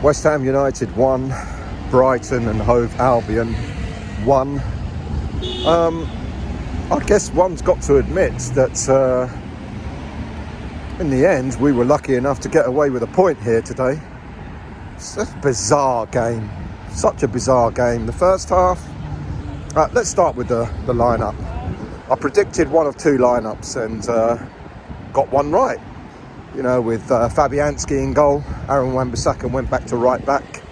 West Ham United 1, Brighton and Hove Albion 1. I guess one's got to admit that in the end we were lucky enough to get away with a point here today. It's a bizarre game, such a bizarre game. The first half, let's start with the lineup. I predicted one of two lineups and got one right. You know, with Fabianski in goal, Aaron Wan-Bissaka went back to right back,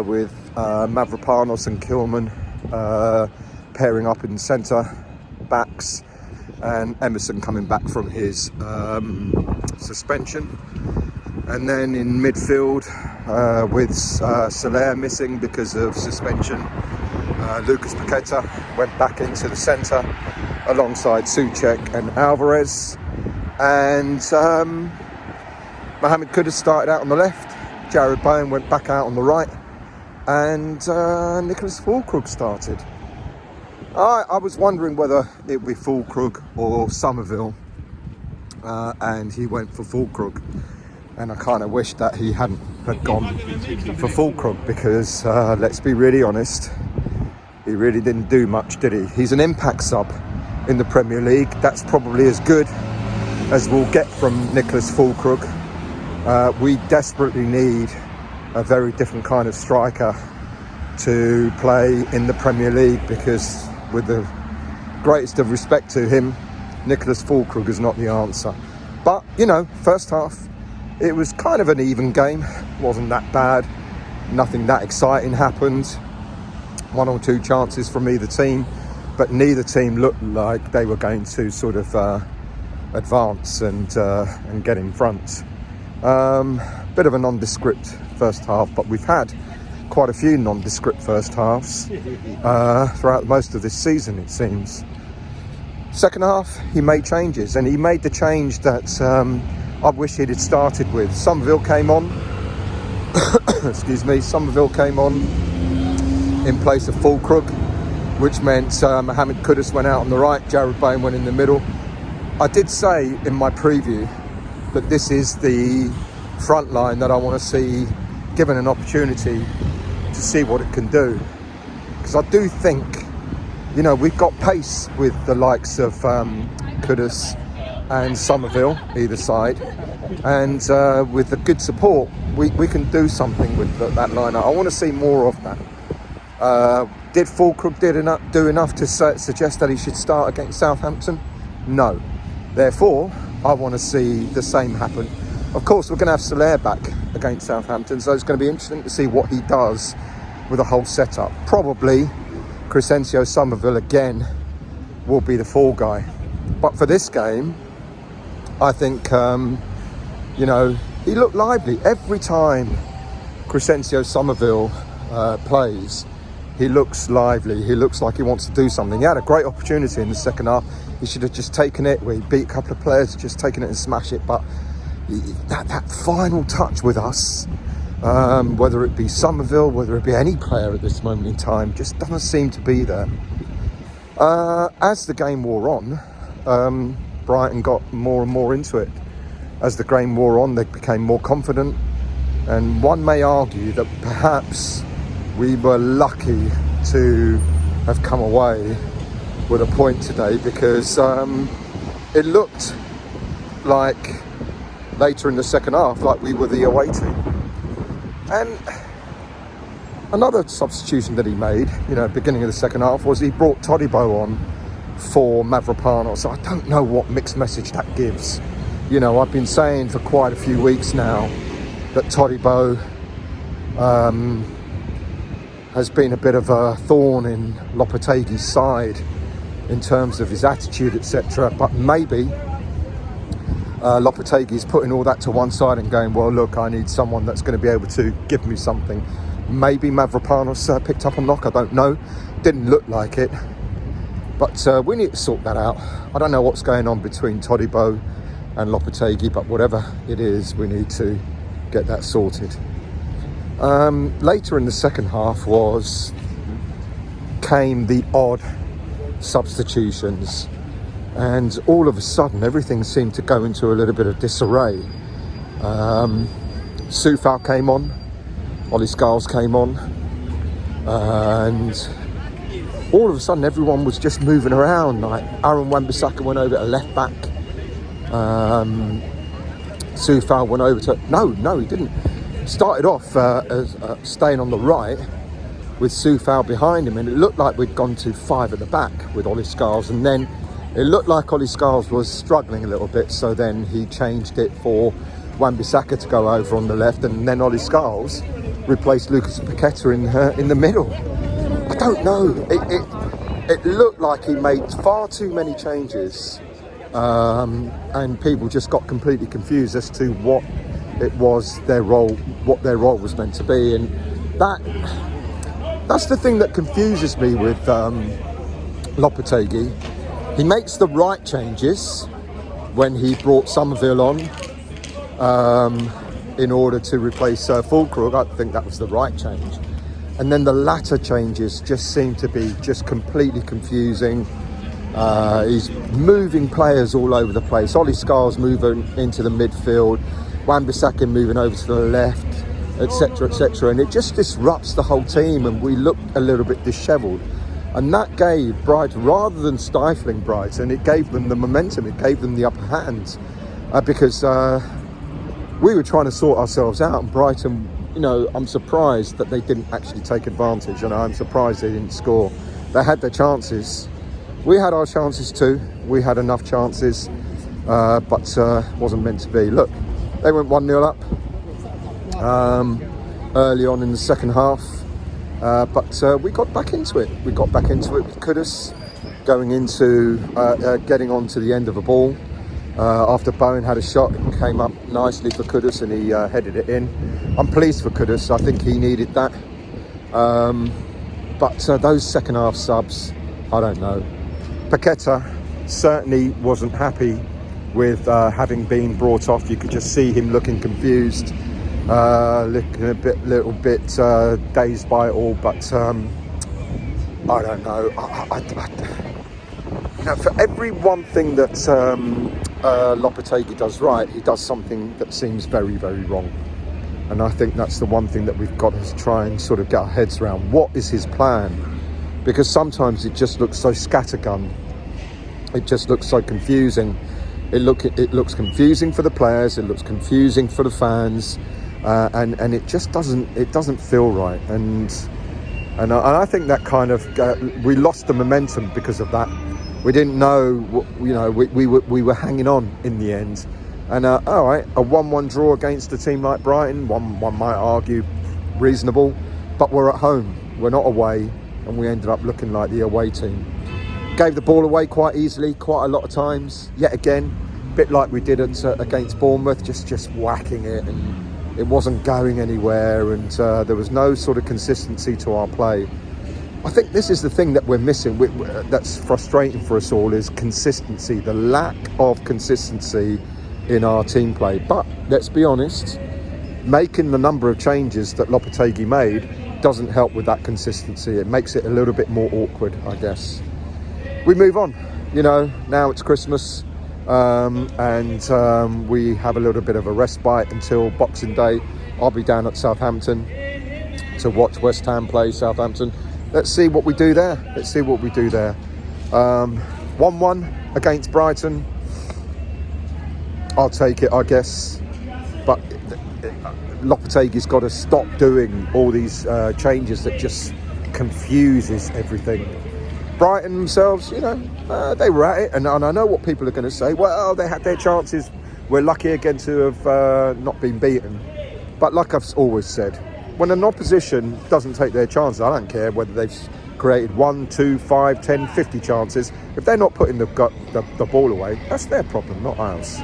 with Mavropanos and Kilman pairing up in centre backs, and Emerson coming back from his suspension. And then in midfield, with Soler missing because of suspension, Lucas Paqueta went back into the centre alongside Souček and Alvarez. And Mohamed Kudus started out on the left, Jared Bowen went back out on the right, and Nicholas Füllkrug started. I was wondering whether it would be Füllkrug or Somerville, and he went for Füllkrug. And I kind of wish that he had gone for Füllkrug because, let's be really honest, he really didn't do much, did he? He's an impact sub in the Premier League. That's probably as good as we'll get from Nicholas Füllkrug. We desperately need a very different kind of striker to play in the Premier League because, with the greatest of respect to him, Nicholas Füllkrug is not the answer. But, you know, first half, it was kind of an even game. Wasn't that bad. Nothing that exciting happened. One or two chances from either team, but neither team looked like they were going to sort of advance and get in front. Bit of a nondescript first half, but we've had quite a few nondescript first halves throughout most of this season, it seems. Second half, he made changes, and he made the change that I wish he'd started with. Somerville came on. Excuse me. Somerville came on in place of Füllkrug, which meant Mohamed Kudus went out on the right, Jared Bowen went in the middle. I did say in my preview that this is the front line that I want to see given an opportunity to see what it can do. Because I do think, you know, we've got pace with the likes of Kudus and Somerville either side, and with the good support we can do something with that lineup. I want to see more of that. Did Füllkrug do enough to suggest that he should start against Southampton? No. Therefore, I want to see the same happen. Of course, we're going to have Soler back against Southampton, so it's going to be interesting to see what he does with the whole setup. Probably Crescencio Somerville again will be the fall guy. But for this game, I think, you know, he looked lively. Every time Crescencio Somerville plays, he looks lively. He looks like he wants to do something. He had a great opportunity in the second half. He should have just taken it. He beat a couple of players, just taken it and smash it. But that final touch with us, whether it be Somerville, whether it be any player at this moment in time, just doesn't seem to be there. As the game wore on, Brighton got more and more into it. As the game wore on, they became more confident. And one may argue that perhaps we were lucky to have come away with a point today, because it looked like later in the second half like we were the away team. And another substitution that he made, you know, beginning of the second half, was he brought Todibo on for Mavropanos. I don't know what mixed message that gives. You know, I've been saying for quite a few weeks now that Todibo has been a bit of a thorn in Lopetegui's side in terms of his attitude, etc. But maybe Lopetegui's putting all that to one side and going, well, look, I need someone that's going to be able to give me something. Maybe Mavropanos picked up a knock, I don't know. Didn't look like it. But we need to sort that out. I don't know what's going on between Todibo and Lopetegui, but whatever it is, we need to get that sorted. Later in the second half came the odd substitutions, and all of a sudden everything seemed to go into a little bit of disarray. Soufal came on Ollie Skiles came on, and all of a sudden everyone was just moving around. Like Aaron Wan-Bissaka went over to left back. Soufal went over to... No, he didn't. Started off as staying on the right with Soufal behind him, and it looked like we'd gone to 5 at the back with Ollie Skiles, and then it looked like Ollie Skiles was struggling a little bit, so then he changed it for Wan-Bissaka to go over on the left, and then Ollie Skiles replaced Lucas Paqueta in the middle. I don't know. It looked like he made far too many changes, and people just got completely confused as to what it was what their role was meant to be, and that's the thing that confuses me with Lopetegui. He makes the right changes when he brought Somerville on in order to replace Fulkrug. I think that was the right change. And then the latter changes just seem to be just completely confusing. He's moving players all over the place. Ollie Skiles moving into the midfield, Wan-Bissaka moving over to the left, etc, etc, and it just disrupts the whole team, and we looked a little bit dishevelled. And that gave Brighton, rather than stifling Brighton, it gave them the momentum, it gave them the upper hand, because we were trying to sort ourselves out, and Brighton, you know, I'm surprised that they didn't actually take advantage, and I'm surprised they didn't score. They had their chances. We had our chances too. We had enough chances, but wasn't meant to be. Look, they went 1-0 up early on in the second half, but we got back into it. We got back into it with Kudus going into getting on to the end of a ball. After Bowen had a shot, it came up nicely for Kudus, and he headed it in. I'm pleased for Kudus. I think he needed that. But those second half subs, I don't know. Paqueta certainly wasn't happy with having been brought off. You could just see him looking confused, looking a little bit dazed by it all. But I don't know. You know, for every one thing that Lopetegui does right, he does something that seems very, very wrong. And I think that's the one thing that we've got to try and sort of get our heads around. What is his plan? Because sometimes it just looks so scattergun. It just looks so confusing. It looks confusing for the players. It looks confusing for the fans, and it just doesn't feel right. And I think that kind of we lost the momentum because of that. We didn't know, you know, we were hanging on in the end. And all right, a 1-1 draw against a team like Brighton, one might argue reasonable, but we're at home, we're not away, and we ended up looking like the away team. Gave the ball away quite easily, quite a lot of times, yet again, a bit like we did against Bournemouth, just whacking it, and it wasn't going anywhere, and there was no sort of consistency to our play. I think this is the thing that we're missing, that's frustrating for us all, is consistency, the lack of consistency in our team play. But let's be honest, making the number of changes that Lopetegui made doesn't help with that consistency. It makes it a little bit more awkward, I guess. We move on, you know, now it's Christmas, and we have a little bit of a respite until Boxing Day. I'll be down at Southampton to watch West Ham play Southampton. Let's see what we do there. 1-1 against Brighton. I'll take it, I guess. But Lopetegui's got to stop doing all these changes that just confuses everything. Brighton themselves, you know, they were at it. And I know what people are going to say. Well, they had their chances. We're lucky again to have not been beaten. But like I've always said, when an opposition doesn't take their chances, I don't care whether they've created 1, 2, 5, 10, 50 chances. If they're not putting the ball away, that's their problem, not ours.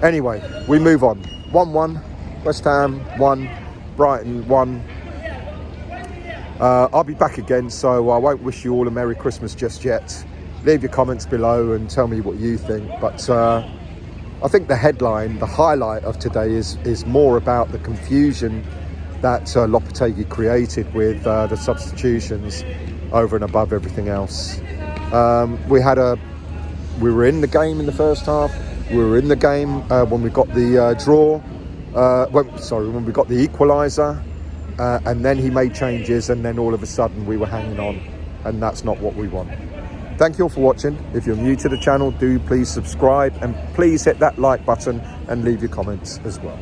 Anyway, we move on. 1-1, West Ham 1, Brighton 1. I'll be back again, so I won't wish you all a Merry Christmas just yet. Leave your comments below and tell me what you think. But I think the headline, the highlight of today is more about the confusion that Lopetegui created with the substitutions over and above everything else. We were in the game in the first half. We were in the game when we got the draw. When we got the equaliser. and then he made changes, and then all of a sudden we were hanging on, and that's not what we want. Thank you all for watching. If you're new to the channel, do please subscribe, and please hit that like button and leave your comments as well.